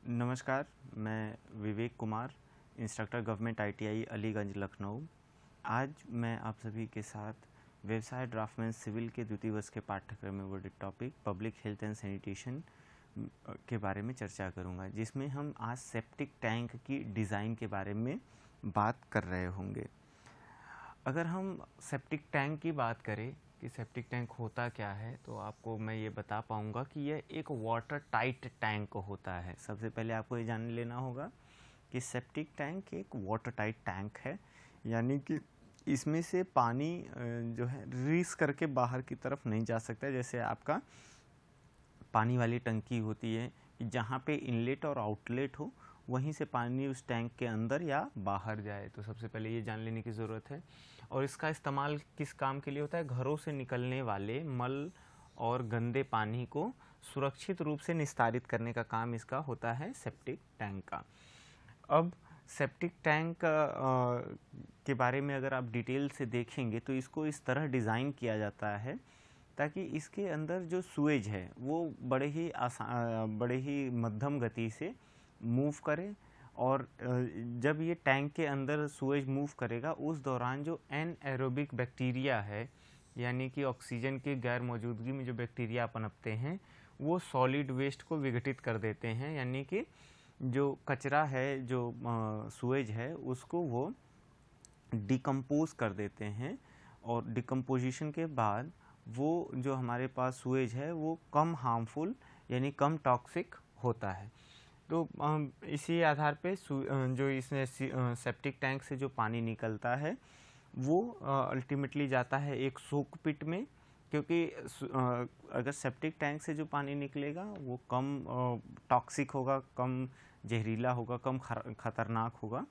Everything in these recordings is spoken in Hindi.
नमस्कार, मैं Vivek Kumar, instructor government ITI Aliganj Lucknow. आज मैं आप सभी के साथ व्यवसाय ड्राफ्टमैन सिविल के द्वितीय वर्ष के पाठ्यक्रम में वर्डित topic public health and sanitation के बारे में चर्चा करूंगा, जिसमें हम आज सेप्टिक टैंक की डिज़ाइन के बारे में बात कर रहे होंगे। अगर हम सेप्टिक टैंक की बात करें कि सेप्टिक टैंक होता क्या है, तो आपको मैं ये बता पाऊँगा कि यह एक वाटर टाइट टैंक होता है। सबसे पहले आपको ये जान लेना होगा कि सेप्टिक टैंक एक वाटर टाइट टैंक है, यानी कि इसमें से पानी जो है रीस करके बाहर की तरफ नहीं जा सकता। जैसे आपका पानी वाली टंकी होती है कि जहाँ पे इनलेट और आउटलेट हो, वहीं से पानी उस टैंक के अंदर या बाहर जाए। तो सबसे पहले ये जान लेने की ज़रूरत है। और इसका इस्तेमाल किस काम के लिए होता है? घरों से निकलने वाले मल और गंदे पानी को सुरक्षित रूप से निस्तारित करने का काम इसका होता है सेप्टिक टैंक का। अब सेप्टिक टैंक के बारे में अगर आप डिटेल से देखेंगे तो इसको इस तरह डिज़ाइन किया जाता है ताकि इसके अंदर जो सुएज है वो बड़े ही मध्यम गति से मूव करे। और जब ये टैंक के अंदर सुएज मूव करेगा, उस दौरान जो एनएरोबिक बैक्टीरिया है, यानी कि ऑक्सीजन की गैर मौजूदगी में जो बैक्टीरिया पनपते हैं, वो सॉलिड वेस्ट को विघटित कर देते हैं। यानी कि जो कचरा है, जो सुएज है, उसको वो डिकम्पोज कर देते हैं। और डिकम्पोजिशन के बाद वो जो हमारे पास सुएज है वो कम हार्मफुल यानी कम टॉक्सिक होता है। तो इसी आधार पे जो इसमें सेप्टिक टैंक से जो पानी निकलता है वो अल्टीमेटली जाता है एक सोक पिट में, क्योंकि अगर सेप्टिक टैंक से जो पानी निकलेगा वो कम टॉक्सिक होगा, कम जहरीला होगा, कम खतरनाक होगा।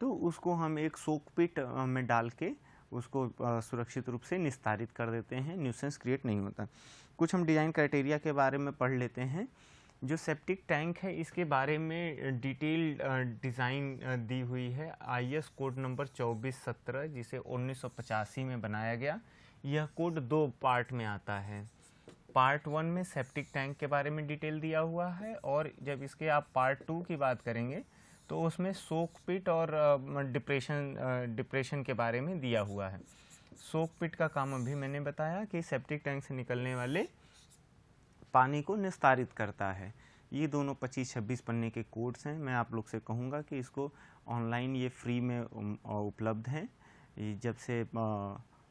तो उसको हम एक सोक पिट में डाल के उसको सुरक्षित रूप से निस्तारित कर देते हैं, न्यूसेंस क्रिएट नहीं होता। कुछ हम डिज़ाइन क्राइटेरिया के बारे में पढ़ लेते हैं। जो सेप्टिक टैंक है इसके बारे में डिटेल डिज़ाइन दी हुई है आईएस कोड नंबर 2417, जिसे 1985 में बनाया गया। यह कोड 2 पार्ट में आता है। पार्ट 1 में सेप्टिक टैंक के बारे में डिटेल दिया हुआ है, और जब इसके आप पार्ट 2 की बात करेंगे तो उसमें सोक पिट और डिप्रेशन के बारे में दिया हुआ है। सोक पिट का काम अभी मैंने बताया कि सेप्टिक टैंक से निकलने वाले पानी को निस्तारित करता है। ये दोनों 25-26 पन्ने के कोड्स हैं। मैं आप लोग से कहूँगा कि इसको ऑनलाइन ये फ्री में उपलब्ध हैं। जब से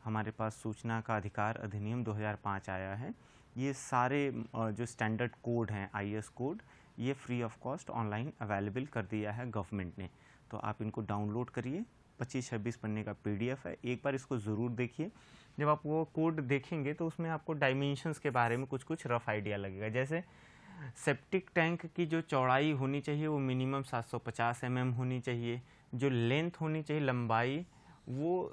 हमारे पास सूचना का अधिकार अधिनियम 2005 आया है, ये सारे जो स्टैंडर्ड कोड हैं आईएस कोड, ये free of cost online available कर दिया है गवर्नमेंट ने। तो आप इनको डाउनलोड करिए। 25-26 पन्ने का पीडीएफ है, एक बार इसको ज़रूर देखिए। जब आप वो कोड देखेंगे तो उसमें आपको डायमेंशंस के बारे में कुछ रफ आइडिया लगेगा। जैसे सेप्टिक टैंक की जो चौड़ाई होनी चाहिए वो मिनिमम 750 होनी चाहिए। जो लेंथ होनी चाहिए, लंबाई, वो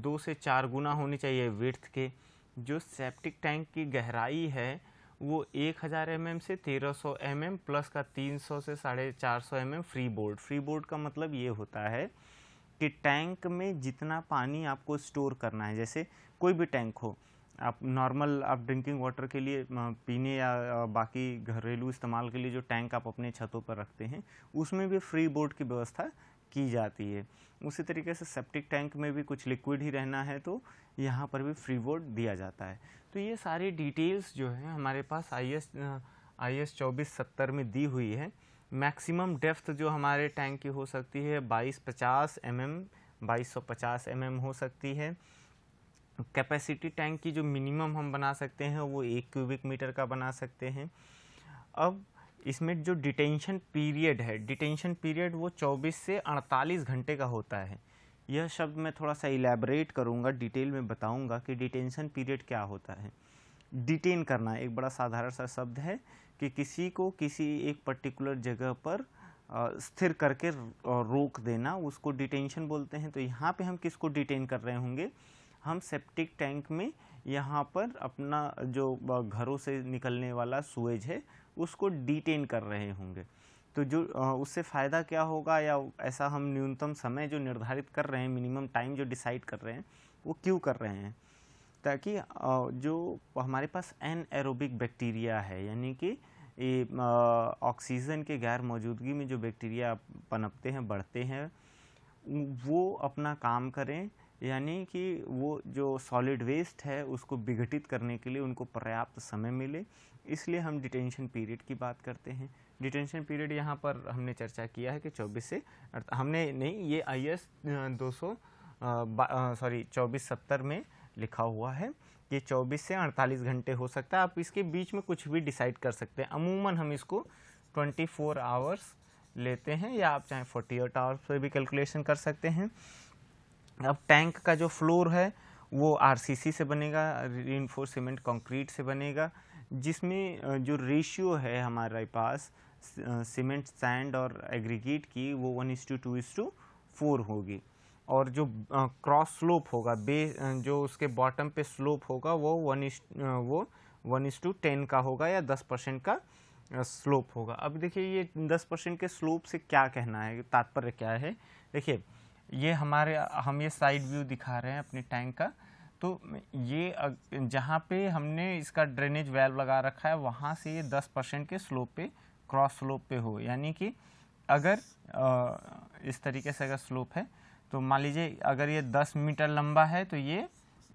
2 से 4 गुना होनी चाहिए विड्थ के। जो सेप्टिक टैंक की गहराई है वो 1000 से 1300 प्लस का 300 से 450 फ्री बोर्ड का मतलब ये होता है कि टैंक में जितना पानी आपको स्टोर करना है, जैसे कोई भी टैंक हो, आप नॉर्मल आप ड्रिंकिंग वाटर के लिए पीने या बाकी घरेलू इस्तेमाल के लिए जो टैंक आप अपने छतों पर रखते हैं, उसमें भी फ्री बोर्ड की व्यवस्था की जाती है। उसी तरीके से सेप्टिक टैंक में भी कुछ लिक्विड ही रहना है तो यहाँ पर भी फ्री बोर्ड दिया जाता है। तो ये सारी डिटेल्स जो है हमारे पास आईएस 2470 में दी हुई है। मैक्सिमम डेप्थ जो हमारे टैंक की हो सकती है 2250 mm हो सकती है। कैपेसिटी टैंक की जो मिनिमम हम बना सकते हैं वो 1 क्यूबिक मीटर का बना सकते हैं। अब इसमें जो डिटेंशन पीरियड है, डिटेंशन पीरियड वो 24 से 48 घंटे का होता है। यह शब्द मैं थोड़ा सा इलेबरेट करूँगा, डिटेल में बताऊँगा कि डिटेंशन पीरियड क्या होता है। डिटेन करना एक बड़ा साधारण सा शब्द है कि किसी को किसी एक पर्टिकुलर जगह पर स्थिर करके रोक देना, उसको डिटेंशन बोलते हैं। तो यहाँ पे हम किसको डिटेन कर रहे होंगे? हम सेप्टिक टैंक में यहाँ पर अपना जो घरों से निकलने वाला सुएज है उसको डिटेन कर रहे होंगे। तो जो उससे फ़ायदा क्या होगा, या ऐसा हम न्यूनतम समय जो निर्धारित कर रहे हैं, मिनिमम टाइम जो डिसाइड कर रहे हैं, वो क्यों कर रहे हैं? ताकि जो हमारे पास एनएरोबिक बैक्टीरिया है, यानी कि ये ऑक्सीजन के गैर मौजूदगी में जो बैक्टीरिया पनपते हैं, बढ़ते हैं, वो अपना काम करें, यानी कि वो जो सॉलिड वेस्ट है उसको विघटित करने के लिए उनको पर्याप्त समय मिले। इसलिए हम डिटेंशन पीरियड की बात करते हैं। डिटेंशन पीरियड यहाँ पर हमने चर्चा किया है कि 2470 में लिखा हुआ है कि 24 से 48 घंटे हो सकता है। आप इसके बीच में कुछ भी डिसाइड कर सकते हैं। अमूमन हम इसको 24 आवर्स लेते हैं, या आप चाहे 48 आवर्स पर भी कैलकुलेशन कर सकते हैं। अब टैंक का जो फ्लोर है वो आरसीसी से बनेगा, रीइंफोर्स्ड सीमेंट कंक्रीट से बनेगा, जिसमें जो रेशियो है हमारे पास सीमेंट, सैंड और एग्रीगेट की वो 1:2:4 होगी। और जो क्रॉस स्लोप होगा, जो उसके बॉटम पे स्लोप होगा वो 1:10 का होगा, या 10% का स्लोप होगा। अब देखिए ये 10% के स्लोप से क्या कहना है, तात्पर्य क्या है। देखिए ये हम ये साइड व्यू दिखा रहे हैं अपने टैंक का। तो ये जहाँ पे हमने इसका ड्रेनेज वाल्व लगा रखा है वहाँ से ये 10% के स्लोप पे, क्रॉस स्लोप पे हो, यानी कि अगर इस तरीके से अगर स्लोप है तो मान लीजिए अगर ये 10 मीटर लंबा है तो ये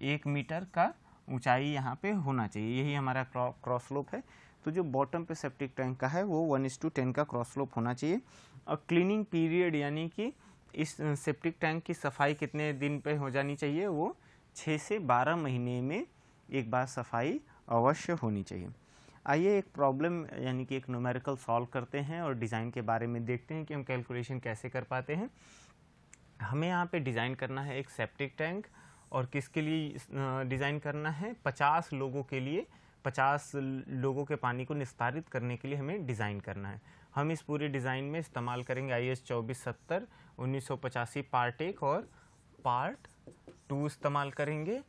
1 मीटर का ऊंचाई यहाँ पे होना चाहिए। यही हमारा क्रॉस स्लोप है। तो जो बॉटम पे सेप्टिक टैंक का है वो 1:10 का क्रॉस स्लोप होना चाहिए। और क्लीनिंग पीरियड, यानी कि इस सेप्टिक टैंक की सफाई कितने दिन पे हो जानी चाहिए, वो 6 से 12 महीने में एक बार सफाई अवश्य होनी चाहिए। आइए एक प्रॉब्लम यानी कि एक न्यूमेरिकल सॉल्व करते हैं और डिज़ाइन के बारे में देखते हैं कि हम कैलकुलेशन कैसे कर पाते हैं। हमें यहाँ पे डिज़ाइन करना है एक सेप्टिक टैंक, और किसके लिए डिज़ाइन करना है, 50 लोगों के लिए, 50 लोगों के पानी को निस्तारित करने के लिए हमें डिज़ाइन करना है। हम इस पूरे डिज़ाइन में इस्तेमाल करेंगे IS 2470 1985 पार्ट 1 और पार्ट 2 इस्तेमाल करेंगे।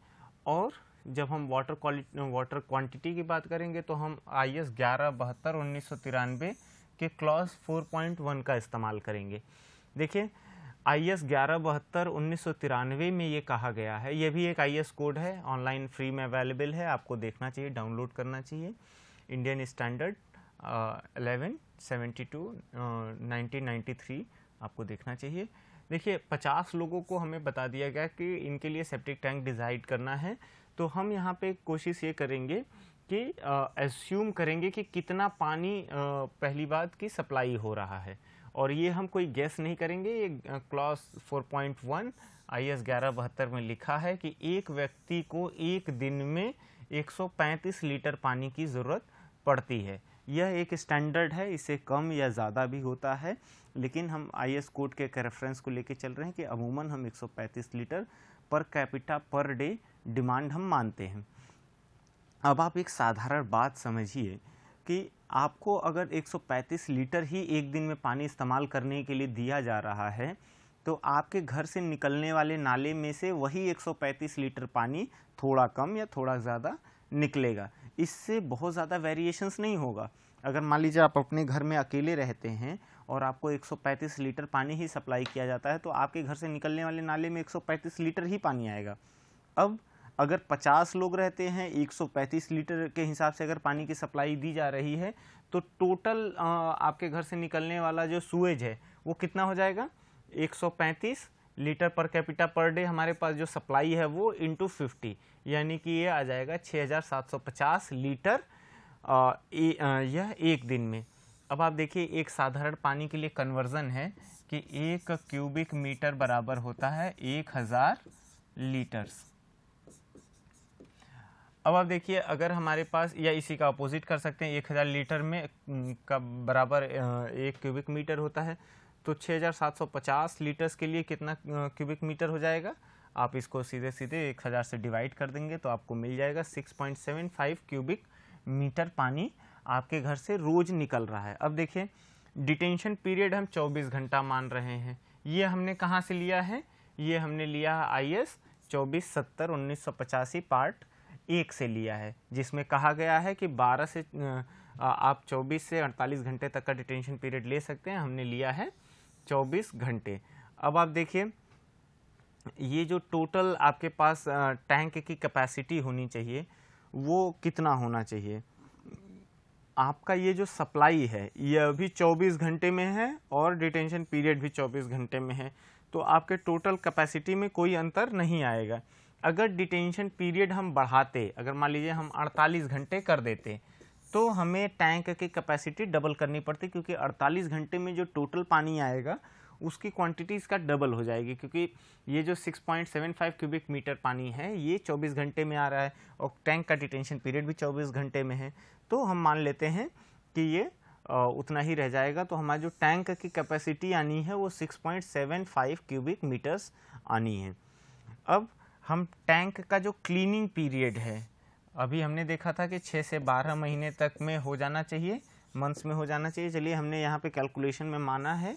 और जब हम वाटर क्वांटिटी की बात करेंगे तो हम IS 1172 1993 के क्लॉज 4.1 का इस्तेमाल करेंगे। देखिए IS 1172 1993 में ये कहा गया है, ये भी एक IS कोड है, ऑनलाइन फ्री में अवेलेबल है, आपको देखना चाहिए, डाउनलोड करना चाहिए। इंडियन स्टैंडर्ड 1172 1993 आपको देखना चाहिए। देखिए 50 लोगों को हमें बता दिया गया कि इनके लिए सेप्टिक टैंक डिज़ाइन करना है। तो हम यहाँ पे कोशिश ये करेंगे कि एज्यूम करेंगे कि कितना पानी पहली बात की सप्लाई हो रहा है, और ये हम कोई गैस नहीं करेंगे। ये क्लॉज 4.1 IS 1172 में लिखा है कि एक व्यक्ति को एक दिन में 135 लीटर पानी की ज़रूरत पड़ती है। यह एक स्टैंडर्ड है, इससे कम या ज़्यादा भी होता है, लेकिन हम IS कोड के रेफरेंस को लेके चल रहे हैं कि अमूमन हम 135 litre per capita per day demand हम मानते हैं। अब आप एक साधारण बात समझिए कि आपको अगर 135 लीटर ही एक दिन में पानी इस्तेमाल करने के लिए दिया जा रहा है, तो आपके घर से निकलने वाले नाले में से वही 135 लीटर पानी थोड़ा कम या थोड़ा ज़्यादा निकलेगा। इससे बहुत ज़्यादा वेरिएशंस नहीं होगा। अगर मान लीजिए आप अपने घर में अकेले रहते हैं और आपको 135 लीटर पानी ही सप्लाई किया जाता है, तो आपके घर से निकलने वाले नाले में 135 लीटर ही पानी आएगा। अब अगर 50 लोग रहते हैं, 135 लीटर के हिसाब से अगर पानी की सप्लाई दी जा रही है, तो टोटल आपके घर से निकलने वाला जो सूएज है वो कितना हो जाएगा, 135 litre per capita per day हमारे पास जो सप्लाई है वो इंटू 50, यानी कि ये आ जाएगा 6750 लीटर यह एक दिन में। अब आप देखिए एक साधारण पानी के लिए कन्वर्जन है कि 1 क्यूबिक मीटर बराबर होता है 1000 लीटर्स। अब आप देखिए अगर हमारे पास, या इसी का अपोजिट कर सकते हैं, 1000 लीटर में का बराबर 1 क्यूबिक मीटर होता है, तो 6750 लीटर्स के लिए कितना क्यूबिक मीटर हो जाएगा। आप इसको सीधे सीधे 1000 से डिवाइड कर देंगे तो आपको मिल जाएगा 6.75 क्यूबिक मीटर पानी आपके घर से रोज निकल रहा है। अब देखिए डिटेंशन पीरियड हम 24 घंटा मान रहे हैं। ये हमने कहाँ से लिया है, ये हमने लिया है IS 2470 1985 पार्ट 1 से लिया है, जिसमें कहा गया है कि 12 से आप 24 से 48 घंटे तक का डिटेंशन पीरियड ले सकते हैं। हमने लिया है 24 घंटे। अब आप देखिए ये जो टोटल आपके पास टैंक की कैपेसिटी होनी चाहिए वो कितना होना चाहिए। आपका ये जो सप्लाई है ये अभी 24 घंटे में है और डिटेंशन पीरियड भी 24 घंटे में है, तो आपके टोटल कैपेसिटी में कोई अंतर नहीं आएगा। अगर डिटेंशन पीरियड हम बढ़ाते, अगर मान लीजिए हम 48 घंटे कर देते, तो हमें टैंक की कैपेसिटी डबल करनी पड़ती, क्योंकि 48 घंटे में जो टोटल पानी आएगा उसकी क्वांटिटी इसका डबल हो जाएगी, क्योंकि ये जो 6.75 क्यूबिक मीटर पानी है ये 24 घंटे में आ रहा है और टैंक का डिटेंशन पीरियड भी 24 घंटे में है, तो हम मान लेते हैं कि ये उतना ही रह जाएगा। तो हमारा जो टैंक की कैपेसिटी आनी है वो 6.75 क्यूबिक मीटर्स आनी है। अब हम टैंक का जो क्लीनिंग पीरियड है, अभी हमने देखा था कि 6 से 12 महीने तक में हो जाना चाहिए, मंथ्स में हो जाना चाहिए। चलिए हमने यहाँ पे कैलकुलेशन में माना है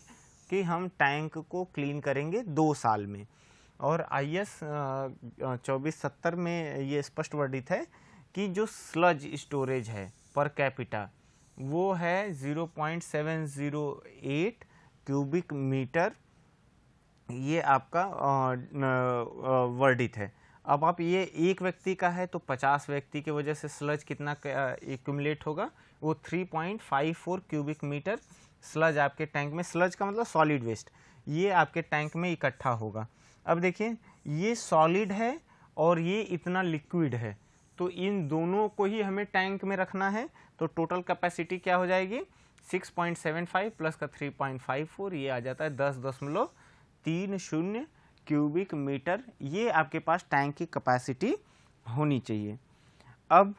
कि हम टैंक को क्लीन करेंगे 2 साल में, और IS 2470 में ये स्पष्ट वर्णित है कि जो स्लज स्टोरेज है पर कैपिटा वो है 0.708 क्यूबिक मीटर, ये आपका वर्णित है। अब आप ये एक व्यक्ति का है तो 50 व्यक्ति की वजह से स्लज कितना एक्यूमुलेट होगा, वो 3.54 क्यूबिक मीटर स्लज आपके टैंक में, स्लज का मतलब सॉलिड वेस्ट, ये आपके टैंक में इकट्ठा होगा। अब देखिए ये सॉलिड है और ये इतना लिक्विड है, तो इन दोनों को ही हमें टैंक में रखना है। तो टोटल कैपेसिटी क्या हो जाएगी, 6.75 प्लस का 3.54, ये आ जाता है 10.30 क्यूबिक मीटर, ये आपके पास टैंक की कैपेसिटी होनी चाहिए। अब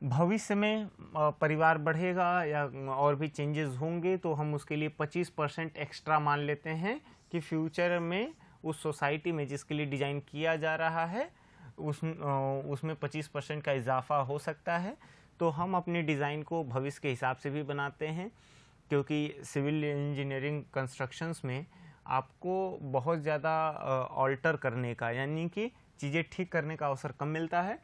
भविष्य में परिवार बढ़ेगा या और भी चेंजेस होंगे तो हम उसके लिए 25% एक्स्ट्रा मान लेते हैं कि फ्यूचर में उस सोसाइटी में जिसके लिए डिज़ाइन किया जा रहा है उसमें 25% का इजाफा हो सकता है। तो हम अपने डिज़ाइन को भविष्य के हिसाब से भी बनाते हैं, क्योंकि सिविल इंजीनियरिंग कंस्ट्रक्शंस में आपको बहुत ज़्यादा ऑल्टर करने का, यानी कि चीज़ें ठीक करने का अवसर कम मिलता है,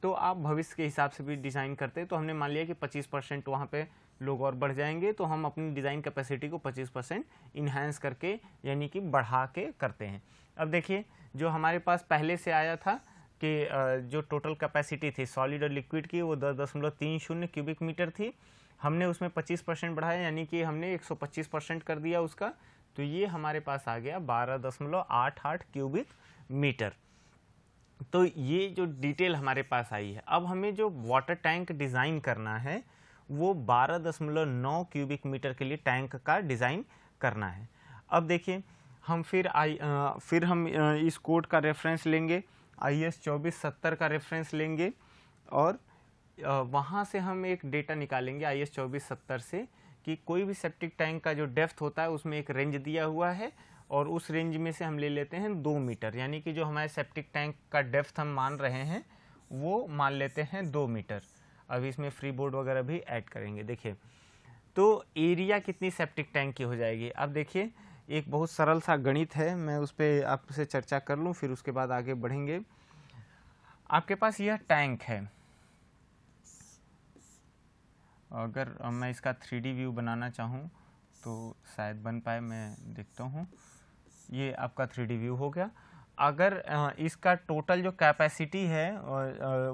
तो आप भविष्य के हिसाब से भी डिज़ाइन करते हैं। तो हमने मान लिया कि 25% वहाँ पे लोग और बढ़ जाएंगे, तो हम अपनी डिज़ाइन कैपेसिटी को 25% इन्हांस करके, यानी कि बढ़ा के करते हैं। अब देखिए जो हमारे पास पहले से आया था कि जो टोटल कैपेसिटी थी सॉलिड और लिक्विड की वो 10.30 क्यूबिक मीटर थी, हमने उसमें 25% बढ़ाया, यानी कि हमने 125% कर दिया उसका, तो ये हमारे पास आ गया 12.88 क्यूबिक मीटर। तो ये जो डिटेल हमारे पास आई है, अब हमें जो वाटर टैंक डिज़ाइन करना है वो 12.9 क्यूबिक मीटर के लिए टैंक का डिज़ाइन करना है। अब देखिए हम फिर हम इस कोड का रेफरेंस लेंगे, IS 2470 का रेफरेंस लेंगे, और वहाँ से हम एक डेटा निकालेंगे IS 2470 से कि कोई भी सेप्टिक टैंक का जो डेप्थ होता है उसमें एक रेंज दिया हुआ है, और उस रेंज में से हम ले लेते हैं 2 मीटर, यानी कि जो हमारे सेप्टिक टैंक का डेप्थ हम मान रहे हैं वो मान लेते हैं 2 मीटर। अभी इसमें फ्री बोर्ड वगैरह भी ऐड करेंगे। देखिए तो एरिया कितनी सेप्टिक टैंक की हो जाएगी। अब देखिए एक बहुत सरल सा गणित है, मैं उस पर आपसे चर्चा कर लूँ, फिर उसके बाद आगे बढ़ेंगे। आपके पास यह टैंक है, अगर मैं इसका 3D व्यू बनाना चाहूँ तो शायद बन पाए, मैं देखता हूँ। ये आपका 3D व्यू हो गया। अगर इसका टोटल जो कैपेसिटी है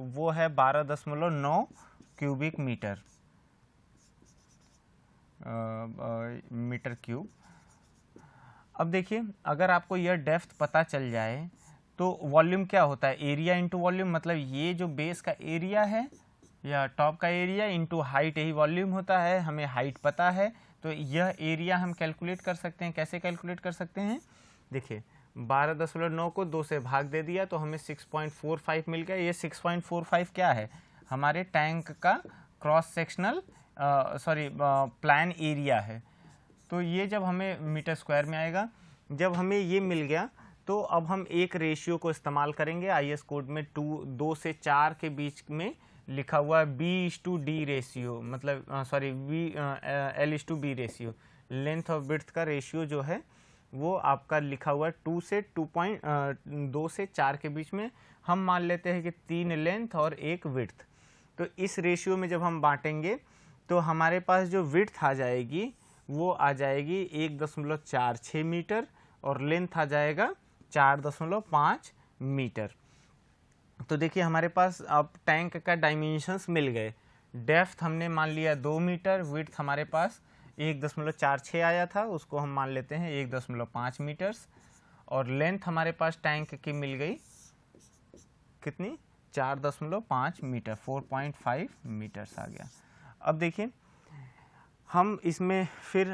वो है 12.9 क्यूबिक मीटर मीटर क्यूब। अब देखिए अगर आपको यह डेप्थ पता चल जाए तो वॉल्यूम क्या होता है, एरिया इंटू वॉल्यूम, मतलब ये जो बेस का एरिया है या टॉप का एरिया इंटू हाइट, यही वॉल्यूम होता है। हमें हाइट पता है तो यह एरिया हम कैलकुलेट कर सकते हैं। कैसे कैलकुलेट कर सकते हैं, देखिए 12.9 को 2 से भाग दे दिया तो हमें 6.45 मिल गया। ये 6.45 क्या है, हमारे टैंक का क्रॉस सेक्शनल प्लान एरिया है। तो ये जब हमें मीटर स्क्वायर में आएगा, जब हमें ये मिल गया तो अब हम एक रेशियो को इस्तेमाल करेंगे। IS कोड में 2 से 4 के बीच में लिखा हुआ है B/D रेशियो, मतलब L/B ratio, length of width का रेशियो जो है वो आपका लिखा हुआ है 2 से 4 के बीच में। हम मान लेते हैं कि 3 लेंथ और 1 विड्थ। तो इस रेशियो में जब हम बांटेंगे तो हमारे पास जो विड्थ आ जाएगी वो आ जाएगी 1.46 मीटर और लेंथ आ जाएगा 4.5 मीटर। तो देखिए हमारे पास अब टैंक का डायमेंशंस मिल गए। डेप्थ हमने मान लिया 2 मीटर, विड्थ हमारे पास 1.46 आया था, उसको हम मान लेते हैं 1.5 मीटर्स, और लेंथ हमारे पास टैंक की मिल गई कितनी, 4.5 मीटर, 4.5 मीटर्स आ गया। अब देखिए हम इसमें फिर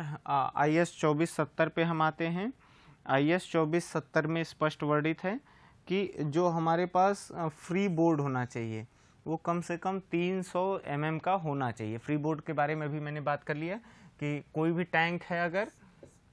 IS 2470 पे हम आते हैं। IS 2470 में स्पष्ट वर्णित है कि जो हमारे पास फ्री बोर्ड होना चाहिए वो कम से कम 300 mm का होना चाहिए। फ्री बोर्ड के बारे में भी मैंने बात कर लिया कि कोई भी टैंक है,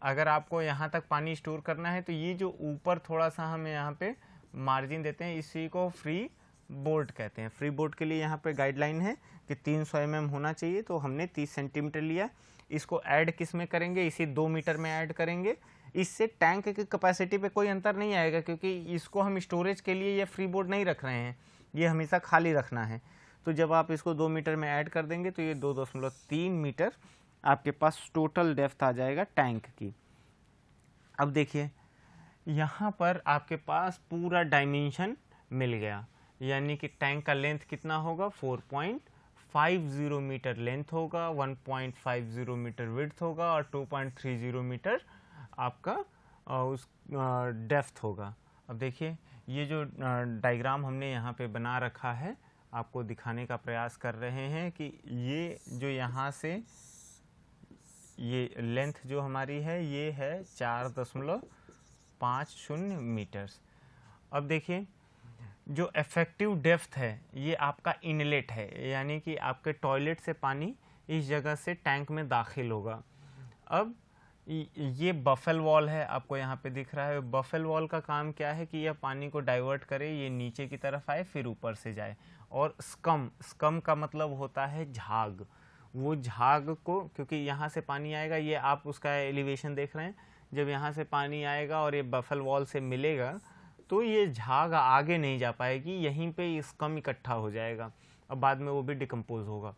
अगर आपको यहाँ तक पानी स्टोर करना है तो ये जो ऊपर थोड़ा सा हम यहाँ पे मार्जिन देते हैं, इसी को फ्री बोर्ड कहते हैं। फ्री बोर्ड के लिए यहाँ पे गाइडलाइन है कि 300 mm होना चाहिए, तो हमने 30 सेंटीमीटर लिया। इसको ऐड किस में करेंगे, इसी 2 मीटर में ऐड करेंगे। इससे टैंक की कैपेसिटी पे कोई अंतर नहीं आएगा, क्योंकि इसको हम स्टोरेज के लिए ये फ्री बोर्ड नहीं रख रहे हैं, ये हमेशा खाली रखना है। तो जब आप इसको 2 मीटर में ऐड कर देंगे तो ये 2.3 मीटर आपके पास टोटल डेप्थ आ जाएगा टैंक की। अब देखिए यहाँ पर आपके पास पूरा डायमेंशन मिल गया, यानी कि टैंक का लेंथ कितना होगा, 4.50 मीटर लेंथ होगा, 1.50 मीटर विड्थ होगा और 2.30 मीटर आपका उस डेप्थ होगा। अब देखिए ये जो डायग्राम हमने यहाँ पे बना रखा है, आपको दिखाने का प्रयास कर रहे हैं कि ये जो यहाँ से ये लेंथ जो हमारी है ये है 4.50 मीटर्स। अब देखिए जो इफेक्टिव डेप्थ है ये आपका इनलेट है, यानी कि आपके टॉयलेट से पानी इस जगह से टैंक में दाखिल होगा। अब ये बफल वॉल है, आपको यहाँ पे दिख रहा है। बफल वॉल का काम क्या है कि यह पानी को डाइवर्ट करे, ये नीचे की तरफ आए फिर ऊपर से जाए। और स्कम का मतलब होता है झाग। वो झाग को, क्योंकि यहाँ से पानी आएगा, ये आप उसका एलिवेशन देख रहे हैं, जब यहाँ से पानी आएगा और ये बफल वॉल से मिलेगा तो ये झाग आगे नहीं जा पाएगी, यहीं पे स्कम इकट्ठा हो जाएगा, अब बाद में वो भी डिकम्पोज होगा।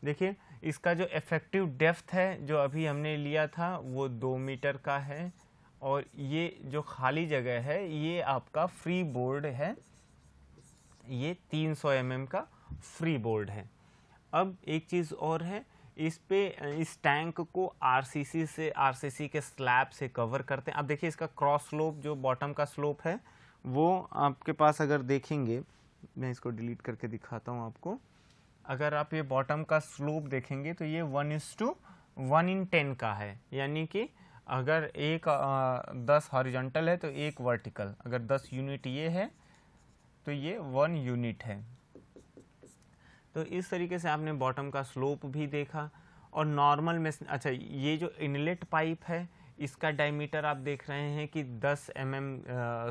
देखिए इसका जो इफेक्टिव डेप्थ है जो अभी हमने लिया था वो 2 मीटर का है, और ये जो खाली जगह है ये आपका फ्री बोर्ड है, ये 300 mm का फ्री बोर्ड है। अब एक चीज़ और है, इस टैंक को आरसीसी के स्लैब से कवर करते हैं। अब देखिए इसका क्रॉस स्लोप जो बॉटम का स्लोप है वो आपके पास अगर देखेंगे, मैं इसको डिलीट करके दिखाता हूँ आपको। अगर आप ये बॉटम का स्लोप देखेंगे तो ये 1:1 का है, यानी कि अगर एक 10 हॉरिजॉन्टल है तो एक वर्टिकल, अगर 10 यूनिट ये है तो ये 1 यूनिट है। तो इस तरीके से आपने बॉटम का स्लोप भी देखा। और नॉर्मल में अच्छा, ये जो इनलेट पाइप है इसका डायमीटर आप देख रहे हैं कि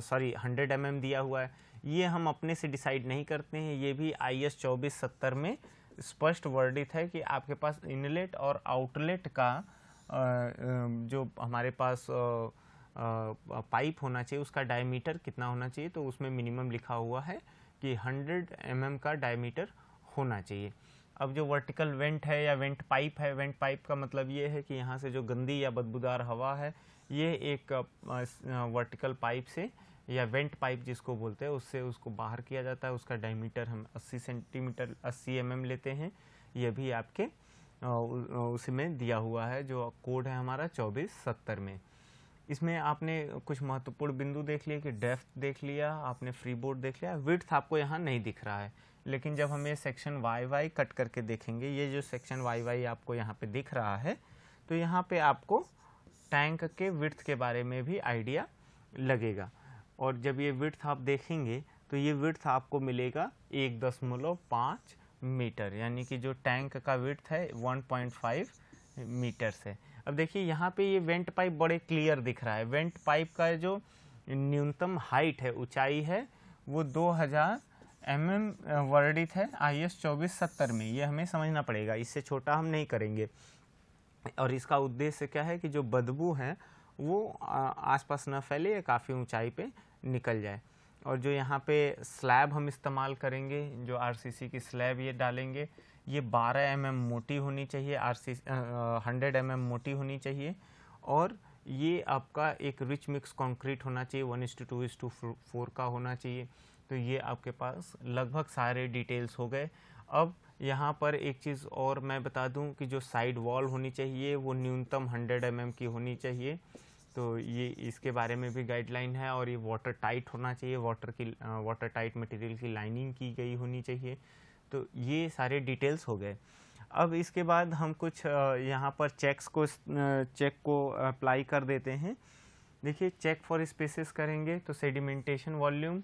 100 mm दिया हुआ है। ये हम अपने से डिसाइड नहीं करते हैं, ये भी IS 2470 में स्पष्ट वर्णित है कि आपके पास इनलेट और आउटलेट का जो हमारे पास पाइप होना चाहिए उसका डायमीटर कितना होना चाहिए, तो उसमें मिनिमम लिखा हुआ है कि 100 mm का डायमीटर होना चाहिए। अब जो वर्टिकल वेंट है या वेंट पाइप है, वेंट पाइप का मतलब ये है कि यहाँ से जो गंदी या बदबूदार हवा है ये एक वर्टिकल पाइप से या वेंट पाइप जिसको बोलते हैं उससे उसको बाहर किया जाता है। उसका डायमीटर हम 80 सेंटीमीटर 80 mm लेते हैं। ये भी आपके उसमें दिया हुआ है, जो कोड है हमारा 2470 में। इसमें आपने कुछ महत्वपूर्ण बिंदु देख लिए कि डेप्थ देख लिया, आपने फ्री बोर्ड देख लिया, विड्थ आपको यहाँ नहीं दिख रहा है। लेकिन जब हम ये सेक्शन YY कट करके देखेंगे, ये जो सेक्शन YY आपको यहाँ पे दिख रहा है, तो यहाँ पे आपको टैंक के विड्थ के बारे में भी आइडिया लगेगा। और जब ये विड्थ आप देखेंगे तो ये विड्थ आपको मिलेगा 1.5 मीटर, यानी कि जो टैंक का विड्थ है 1.5 मीटर्स है। अब देखिए यहाँ पे ये वेंट पाइप बड़े क्लियर दिख रहा है। वेंट पाइप का जो न्यूनतम हाइट है, ऊंचाई है, वो 2000 mm वर्णित है IS 2470 में। ये हमें समझना पड़ेगा, इससे छोटा हम नहीं करेंगे। और इसका उद्देश्य क्या है कि जो बदबू है वो आसपास न फैले या काफ़ी ऊंचाई पे निकल जाए। और जो यहाँ पे स्लैब हम इस्तेमाल करेंगे, जो RCC की स्लैब ये डालेंगे, ये 12 mm मोटी होनी चाहिए, 100 mm मोटी होनी चाहिए। और ये आपका एक रिच मिक्स कंक्रीट होना चाहिए, 1:2:4 का होना चाहिए। तो ये आपके पास लगभग सारे डिटेल्स हो गए। अब यहाँ पर एक चीज़ और मैं बता दूँ कि जो साइड वॉल होनी चाहिए वो न्यूनतम 100 mm की होनी चाहिए। तो ये इसके बारे में भी गाइडलाइन है, और ये वाटर टाइट होना चाहिए, वाटर टाइट मटेरियल की लाइनिंग की गई होनी चाहिए। तो ये सारे डिटेल्स हो गए। अब इसके बाद हम कुछ यहाँ पर चेक को अप्लाई कर देते हैं। देखिए, चेक फॉर स्पेसिस करेंगे तो सेडिमेंटेशन वॉल्यूम,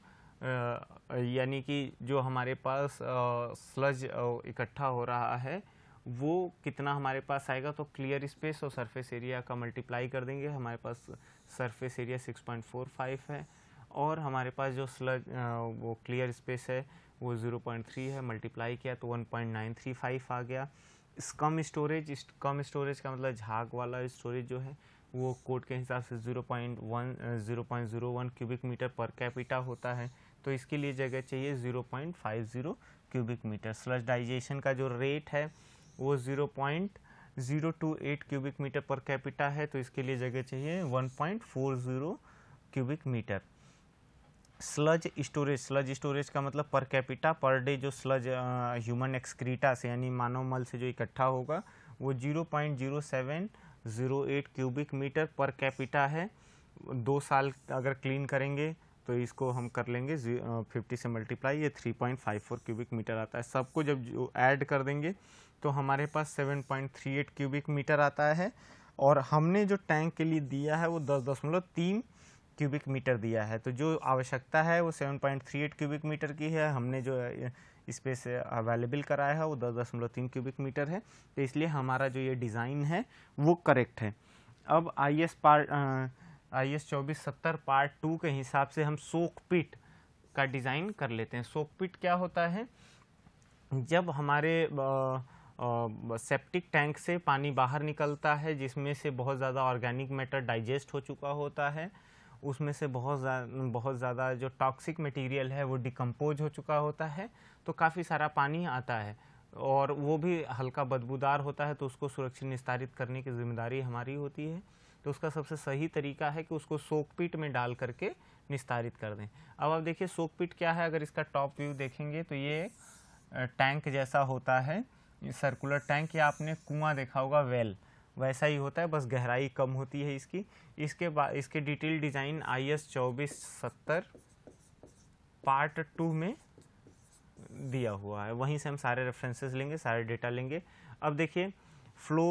यानी कि जो हमारे पास स्लज इकट्ठा हो रहा है वो कितना हमारे पास आएगा, तो क्लियर स्पेस और सरफेस एरिया का मल्टीप्लाई कर देंगे। हमारे पास सरफेस एरिया 6.45 है, और हमारे पास जो स्लज वो क्लियर स्पेस है वो 0.3 है, मल्टीप्लाई किया तो 1.935 आ गया। कम स्टोरेज का मतलब झाग वाला स्टोरेज जो है वो कोड के हिसाब से 0.01 क्यूबिक मीटर पर कैपिटा होता है, तो इसके लिए जगह चाहिए 0.50 क्यूबिक मीटर। स्लज डाइजेशन का जो रेट है वो 0.028 क्यूबिक मीटर पर कैपिटा है, तो इसके लिए जगह चाहिए 1.40 क्यूबिक मीटर। स्लज स्टोरेज का मतलब पर कैपिटा पर डे जो स्लज ह्यूमन एक्सक्रीटा से यानी मानव मल से जो इकट्ठा होगा वो 0.0708 क्यूबिक मीटर पर कैपिटा है। 2 साल अगर क्लीन करेंगे तो इसको हम कर लेंगे 50 से मल्टीप्लाई, ये 3.54 क्यूबिक मीटर आता है। सबको जब ऐड कर देंगे तो हमारे पास 7.38 क्यूबिक मीटर आता है, और हमने जो टैंक के लिए दिया है वो 10.3 क्यूबिक मीटर दिया है। तो जो आवश्यकता है वो 7.38 क्यूबिक मीटर की है, हमने जो स्पेस अवेलेबल कराया है वो 10.3 क्यूबिक मीटर है। तो इसलिए हमारा जो ये डिज़ाइन है वो करेक्ट है। अब IS 2470 पार्ट 2 के हिसाब से हम सोक पिट का डिज़ाइन कर लेते हैं। सोक पिट क्या होता है? जब हमारे सेप्टिक टैंक से पानी बाहर निकलता है जिसमें से बहुत ज़्यादा ऑर्गेनिक मैटर डाइजेस्ट हो चुका होता है, उसमें से बहुत ज़्यादा जो टॉक्सिक मटेरियल है वो डिकम्पोज हो चुका होता है, तो काफ़ी सारा पानी आता है और वो भी हल्का बदबूदार होता है, तो उसको सुरक्षित निस्तारित करने की जिम्मेदारी हमारी होती है। तो उसका सबसे सही तरीका है कि उसको सोक पिट में डाल करके निस्तारित कर दें। अब आप देखिए सोक पिट क्या है। अगर इसका टॉप व्यू देखेंगे तो ये टैंक जैसा होता है, सर्कुलर टैंक, या आपने कुआं देखा होगा वेल, वैसा ही होता है, बस गहराई कम होती है इसकी। इसके बाद इसके डिटेल डिज़ाइन IS 2470 पार्ट 2 में दिया हुआ है, वहीं से हम सारे रेफरेंसेस लेंगे, सारे डेटा लेंगे। अब देखिए flow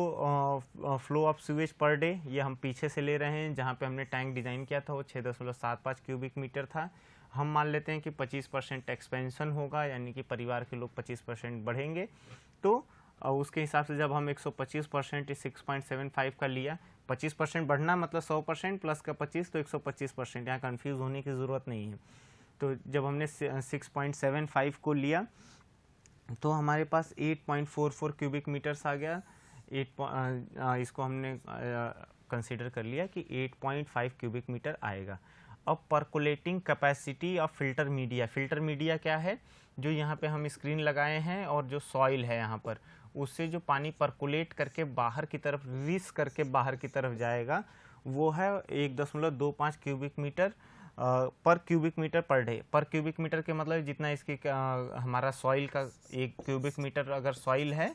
of sewage per day, ये हम पीछे से ले रहे हैं, जहाँ पे हमने टैंक डिज़ाइन किया था वो 6.75 क्यूबिक मीटर था। हम मान लेते हैं कि 25% एक्सपेंशन होगा, यानी कि परिवार के लोग 25% बढ़ेंगे, तो उसके हिसाब से जब हम 125% 6.75 का लिया, 25% बढ़ना मतलब 100% प्लस का 25 तो 125%, यहाँ कन्फ्यूज़ होने की ज़रूरत नहीं है। तो जब हमने 6.75 को लिया तो हमारे पास 8.44 क्यूबिक मीटर्स आ गया। इसको हमने कंसीडर कर लिया कि 8.5 क्यूबिक मीटर आएगा। अब परकोलेटिंग कैपेसिटी ऑफ फिल्टर मीडिया क्या है? जो यहाँ पे हम स्क्रीन लगाए हैं और जो सॉइल है यहाँ पर, उससे जो पानी परकोलेट करके बाहर की तरफ रिस करके बाहर की तरफ जाएगा वो है 1.25 क्यूबिक मीटर पर क्यूबिक मीटर पर डे। पर क्यूबिक मीटर के मतलब जितना इसकी हमारा सॉइल का 1 क्यूबिक मीटर अगर सॉइल है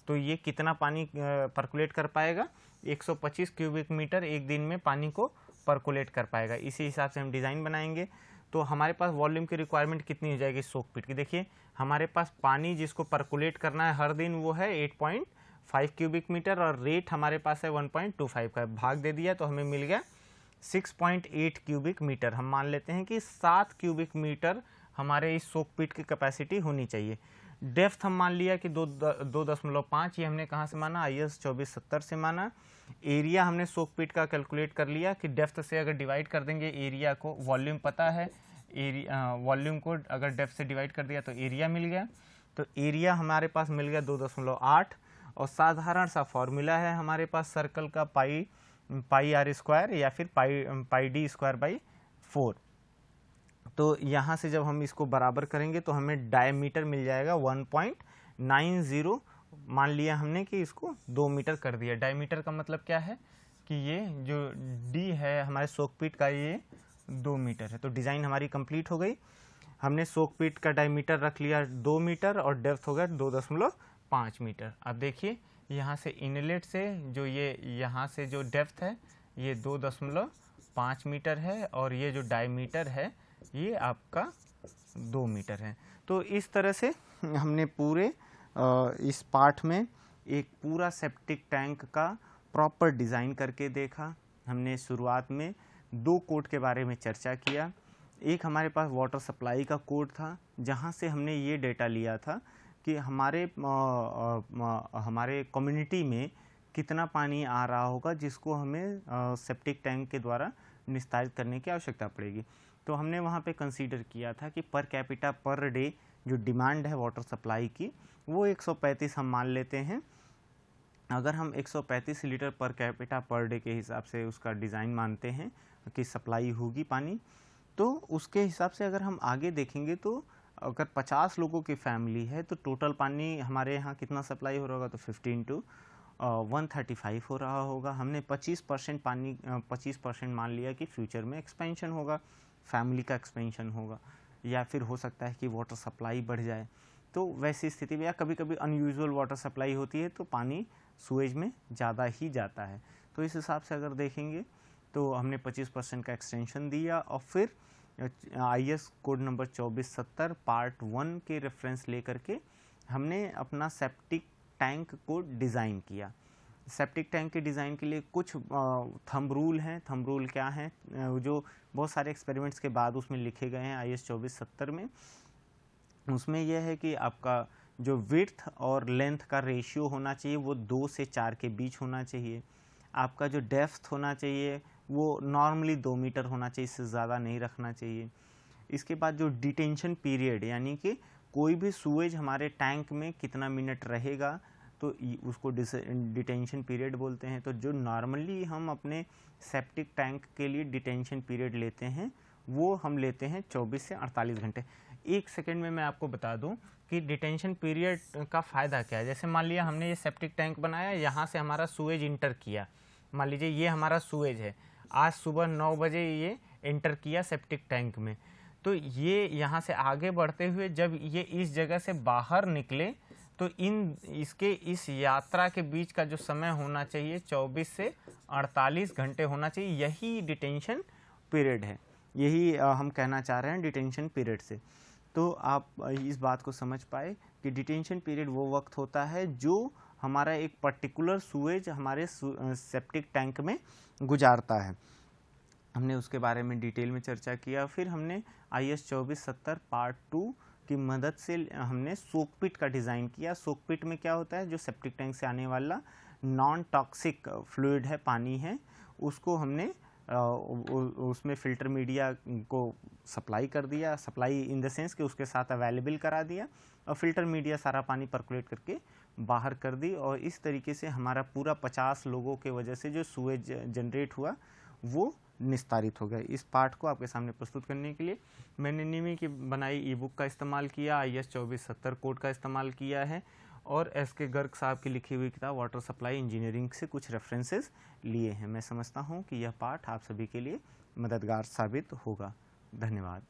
तो ये कितना पानी परकोलेट कर पाएगा? 125 क्यूबिक मीटर एक दिन में पानी को परकोलेट कर पाएगा। इसी हिसाब से हम डिज़ाइन बनाएंगे। तो हमारे पास वॉल्यूम की रिक्वायरमेंट कितनी हो जाएगी सोक पिट की? देखिए हमारे पास पानी जिसको परकोलेट करना है हर दिन वो है 8.5 क्यूबिक मीटर, और रेट हमारे पास है 1.25 का, भाग दे दिया तो हमें मिल गया 6.8 क्यूबिक मीटर। हम मान लेते हैं कि 7 क्यूबिक मीटर हमारे इस सोक पिट की कैपेसिटी होनी चाहिए। डेप्थ हम मान लिया कि 2.5, ये हमने कहाँ से माना? IS 2470 से माना। एरिया हमने सोक पिट का कैलकुलेट कर लिया कि डेप्थ से अगर डिवाइड कर देंगे एरिया को, वॉल्यूम पता है, वॉल्यूम को अगर डेप्थ से डिवाइड कर दिया तो एरिया मिल गया। तो एरिया हमारे पास मिल गया 2.8, और साधारण सा फॉर्मूला है हमारे पास सर्कल का पाई आर स्क्वायर या फिर पाई डी स्क्वायर बाई 4। तो यहाँ से जब हम इसको बराबर करेंगे तो हमें डायमीटर मिल जाएगा 1.90। मान लिया हमने कि इसको 2 मीटर कर दिया। डायमीटर का मतलब क्या है कि ये जो D है हमारे सोक पिट का ये 2 मीटर है। तो डिज़ाइन हमारी कंप्लीट हो गई। हमने सोक पिट का डायमीटर रख लिया 2 मीटर और डेप्थ हो गया 2.5 मीटर। अब देखिए यहाँ से इनलेट से जो ये यहाँ से जो डेप्थ है ये 2.5 मीटर है और ये जो डायमीटर है ये आपका 2 मीटर है। तो इस तरह से हमने पूरे इस पाठ में एक पूरा सेप्टिक टैंक का प्रॉपर डिज़ाइन करके देखा। हमने शुरुआत में 2 कोड के बारे में चर्चा किया। एक हमारे पास वाटर सप्लाई का कोड था जहाँ से हमने ये डेटा लिया था कि हमारे कम्युनिटी में कितना पानी आ रहा होगा जिसको हमें सेप्टिक टैंक के द्वारा निस्तारित करने की आवश्यकता पड़ेगी। तो हमने वहाँ पे कंसीडर किया था कि पर कैपिटा पर डे जो डिमांड है वाटर सप्लाई की वो 135 हम मान लेते हैं। अगर हम 135 litre per capita per day के हिसाब से उसका डिज़ाइन मानते हैं कि सप्लाई होगी पानी, तो उसके हिसाब से अगर हम आगे देखेंगे तो अगर 50 लोगों की फैमिली है तो टोटल पानी हमारे यहाँ कितना सप्लाई हो रहा होगा, तो 15 to 135 हो रहा होगा। हमने 25% पानी 25% मान लिया कि फ्यूचर में एक्सपेंशन होगा, फैमिली का एक्सपेंशन होगा, या फिर हो सकता है कि वाटर सप्लाई बढ़ जाए। तो वैसी स्थिति में या कभी कभी अनयूजुअल वाटर सप्लाई होती है तो पानी सुएज में ज़्यादा ही जाता है। तो इस हिसाब से अगर देखेंगे तो हमने 25% का एक्सटेंशन दिया और फिर IS कोड नंबर 2470 पार्ट 1 के रेफरेंस लेकर के हमने अपना सेप्टिक टैंक को डिज़ाइन किया। सेप्टिक टैंक के डिज़ाइन के लिए कुछ थंब रूल हैं। थंब रूल क्या हैं, जो बहुत सारे एक्सपेरिमेंट्स के बाद उसमें लिखे गए हैं IS 2470 में। उसमें यह है कि आपका जो विड्थ और लेंथ का रेशियो होना चाहिए वो 2 से 4 के बीच होना चाहिए। आपका जो डेप्थ होना चाहिए वो नॉर्मली 2 मीटर होना चाहिए, इससे ज़्यादा नहीं रखना चाहिए। इसके बाद जो डिटेंशन पीरियड यानी कि कोई भी सूएज हमारे टैंक में कितना मिनट रहेगा तो उसको डिटेंशन पीरियड बोलते हैं। तो जो नॉर्मली हम अपने सेप्टिक टैंक के लिए डिटेंशन पीरियड लेते हैं वो हम लेते हैं 24 से 48 घंटे। एक सेकेंड में मैं आपको बता दूं कि डिटेंशन पीरियड का फ़ायदा क्या है। जैसे मान लिया हमने ये सेप्टिक टैंक बनाया, यहाँ से हमारा सूएज इंटर किया, मान लीजिए ये हमारा सूएज है, आज सुबह 9 बजे ये इंटर किया सेप्टिक टैंक में, तो ये यहाँ से आगे बढ़ते हुए जब ये इस जगह से बाहर निकले तो इसके इस यात्रा के बीच का जो समय होना चाहिए 24 से 48 घंटे होना चाहिए। यही डिटेंशन पीरियड है, यही हम कहना चाह रहे हैं डिटेंशन पीरियड से। तो आप इस बात को समझ पाए कि डिटेंशन पीरियड वो वक्त होता है जो हमारा एक पर्टिकुलर सूएज हमारे सेप्टिक टैंक में गुजारता है। हमने उसके बारे में डिटेल में चर्चा किया। फिर हमने IS 2470 पार्ट 2 की मदद से हमने सोक पिट का डिज़ाइन किया। सोक पिट में क्या होता है, जो सेप्टिक टैंक से आने वाला नॉन टॉक्सिक फ्लूइड है, पानी है, उसको हमने उसमें फ़िल्टर मीडिया को सप्लाई कर दिया। सप्लाई इन द सेंस कि उसके साथ अवेलेबल करा दिया और फ़िल्टर मीडिया सारा पानी पर्कुलेट करके बाहर कर दी। और इस तरीके से हमारा पूरा 50 लोगों के वजह से जो सूएज जनरेट हुआ वो निस्तारित हो गए। इस पाठ को आपके सामने प्रस्तुत करने के लिए मैंने निमी की बनाई ई बुक का इस्तेमाल किया, IS 2470 कोड का इस्तेमाल किया है और SK गर्ग साहब की लिखी हुई किताब वाटर सप्लाई इंजीनियरिंग से कुछ रेफरेंसेस लिए हैं। मैं समझता हूँ कि यह पाठ आप सभी के लिए मददगार साबित होगा। धन्यवाद।